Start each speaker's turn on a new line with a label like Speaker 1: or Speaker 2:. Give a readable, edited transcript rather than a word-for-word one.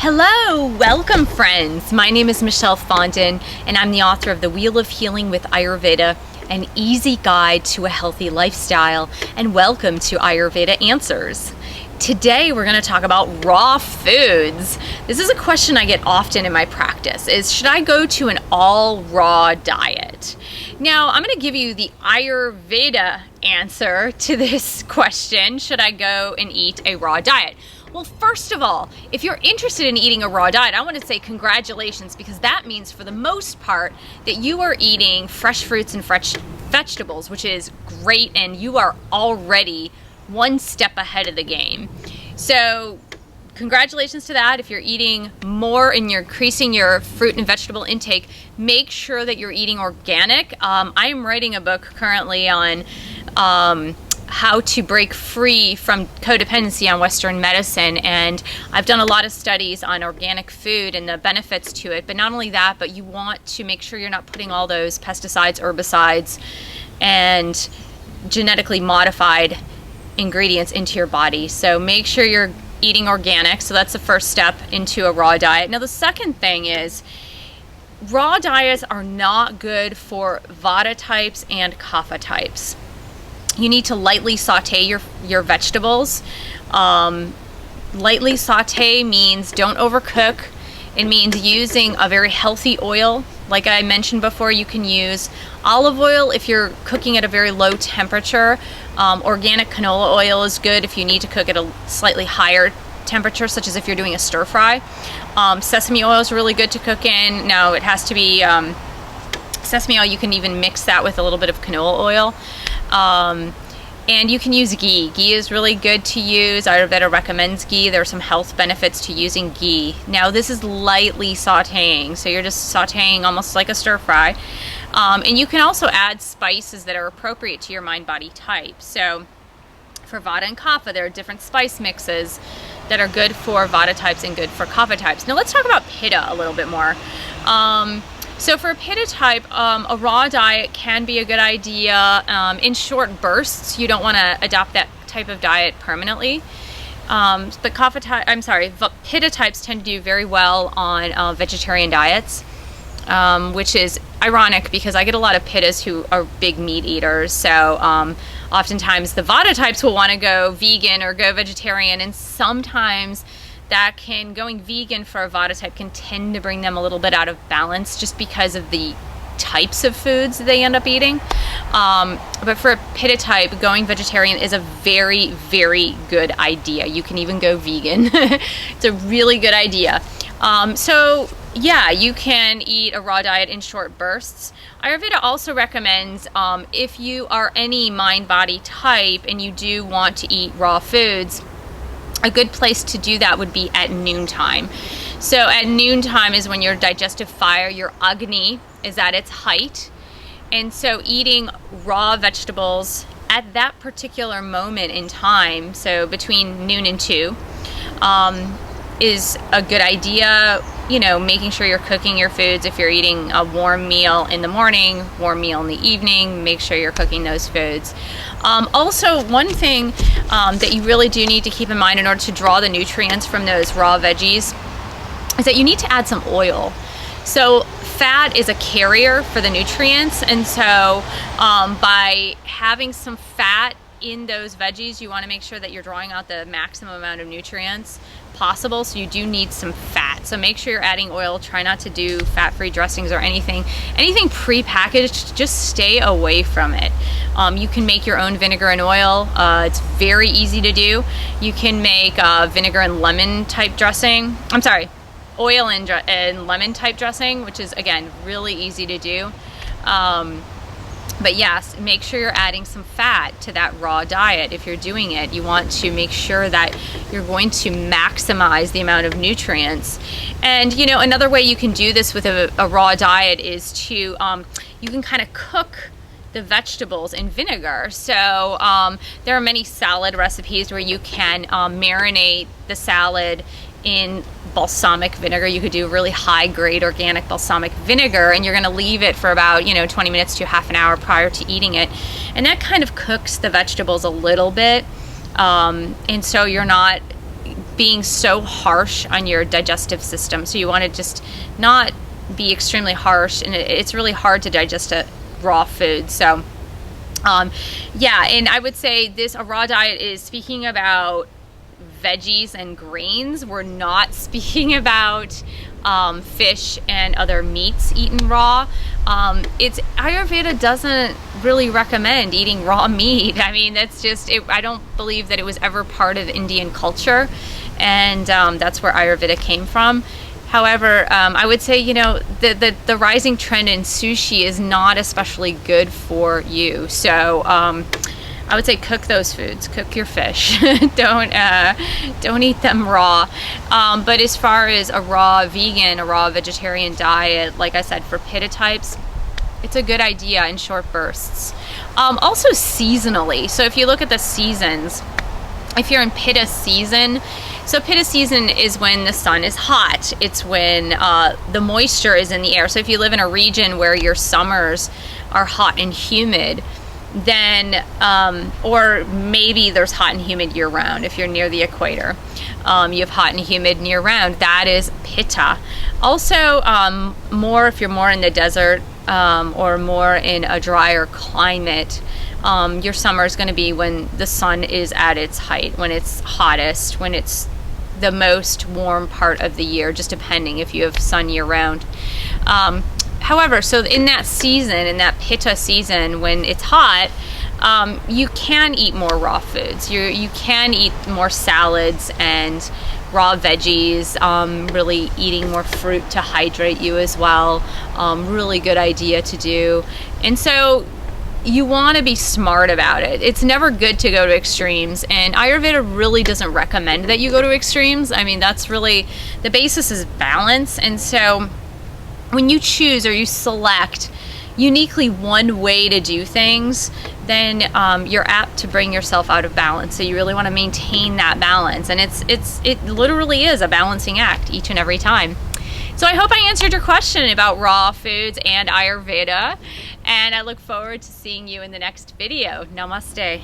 Speaker 1: Hello, welcome friends. My name is Michelle Fondin and I'm the author of The Wheel of Healing with Ayurveda, an easy guide to a healthy lifestyle, and welcome to Ayurveda Answers. Today we're going to talk about raw foods. This is a question I get often in my practice, is should I go to an all raw diet? Now I'm going to give you the Ayurveda answer to this question, should I go and eat a raw diet? Well, first of all, if you're interested in eating a raw diet, I want to say congratulations, because that means for the most part that you are eating fresh fruits and fresh vegetables, which is great, and you are already one step ahead of the game. So congratulations to that. If you're eating more and you're increasing your fruit and vegetable intake, make sure that you're eating organic. I am writing a book currently on how to break free from codependency on Western medicine, and I've done a lot of studies on organic food and the benefits to it. But not only that, but you want to make sure you're not putting all those pesticides, herbicides, and genetically modified ingredients into your body. So make sure you're eating organic. So that's the first step into a raw diet. Now the second thing is, raw diets are not good for Vata types and Kapha types. You need to lightly saute your vegetables. Lightly saute means don't overcook. It means using a very healthy oil. Like I mentioned before, you can use olive oil if you're cooking at a very low temperature. Organic canola oil is good if you need to cook at a slightly higher temperature, such as if you're doing a stir fry. Sesame oil is really good to cook in. Now it has to be sesame oil. You can even mix that with a little bit of canola oil. And you can use ghee. Ghee is really good to use. Ayurveda recommends ghee. There are some health benefits to using ghee. Now this is lightly sauteing, so you're just sauteing almost like a stir fry. And you can also add spices that are appropriate to your mind-body type. So for Vata and Kapha, there are different spice mixes that are good for Vata types and good for Kapha types. Now let's talk about Pitta a little bit more. So for a Pitta type, a raw diet can be a good idea in short bursts. You don't want to adopt that type of diet permanently. But Pitta types tend to do very well on vegetarian diets, which is ironic because I get a lot of Pittas who are big meat eaters. So oftentimes the Vata types will want to go vegan or go vegetarian, and sometimes going vegan for a Vata type can tend to bring them a little bit out of balance just because of the types of foods they end up eating. But for a Pitta type, going vegetarian is a very, very good idea. You can even go vegan. It's a really good idea. So yeah, you can eat a raw diet in short bursts. Ayurveda also recommends if you are any mind-body type and you do want to eat raw foods, a good place to do that would be at noontime. So at noontime is when your digestive fire, your Agni, is at its height. And so eating raw vegetables at that particular moment in time, so between noon and 2, is a good idea. You know, making sure you're cooking your foods. If you're eating a warm meal in the morning, warm meal in the evening, make sure you're cooking those foods. Also, one thing that you really do need to keep in mind in order to draw the nutrients from those raw veggies is that you need to add some oil. So fat is a carrier for the nutrients, and so by having some fat in those veggies, you want to make sure that you're drawing out the maximum amount of nutrients possible. So you do need some fat. So make sure you're adding oil. Try not to do fat-free dressings or anything pre-packaged. Just stay away from it. You can make your own vinegar and oil. It's very easy to do. You can make vinegar and lemon type dressing. Oil and lemon type dressing, which is again really easy to do. But yes, make sure you're adding some fat to that raw diet. If you're doing it, you want to make sure that you're going to maximize the amount of nutrients. And you know, another way you can do this with a raw diet is to, you can kind of cook the vegetables in vinegar. So there are many salad recipes where you can marinate the salad in balsamic vinegar. You could do really high grade organic balsamic vinegar, and you're going to leave it for about 20 minutes to half an hour prior to eating it, and that kind of cooks the vegetables a little bit, and so you're not being so harsh on your digestive system. So you want to just not be extremely harsh, and it's really hard to digest a raw food. So yeah, and I would say a raw diet is speaking about veggies and grains. We're not speaking about fish and other meats eaten raw. Ayurveda doesn't really recommend eating raw meat. I mean, that's just it. I don't believe that it was ever part of Indian culture, and that's where Ayurveda came from. However, I would say, you know, the rising trend in sushi is not especially good for you. So I would say cook those foods, cook your fish. don't eat them raw. But as far as a raw vegan, a raw vegetarian diet, like I said, for pitta types, it's a good idea in short bursts. Also seasonally. So if you look at the seasons, if you're in pitta season, so pitta season is when the sun is hot. It's when the moisture is in the air. So if you live in a region where your summers are hot and humid, then or maybe there's hot and humid year round. If you're near the equator, you have hot and humid year round. That is pitta. Also, if you're more in the desert or more in a drier climate, your summer is going to be when the sun is at its height, when it's hottest, when it's the most warm part of the year, just depending if you have sun year round. However, so in that season, in that pitta season, when it's hot, you can eat more raw foods. You can eat more salads and raw veggies, really eating more fruit to hydrate you as well. Really good idea to do. And so you want to be smart about it. It's never good to go to extremes, and Ayurveda really doesn't recommend that you go to extremes. I mean, that's really, the basis is balance. And so when you choose or you select uniquely one way to do things, then you're apt to bring yourself out of balance. So you really want to maintain that balance, and it literally is a balancing act each and every time. So I hope I answered your question about raw foods and Ayurveda, and I look forward to seeing you in the next video. Namaste.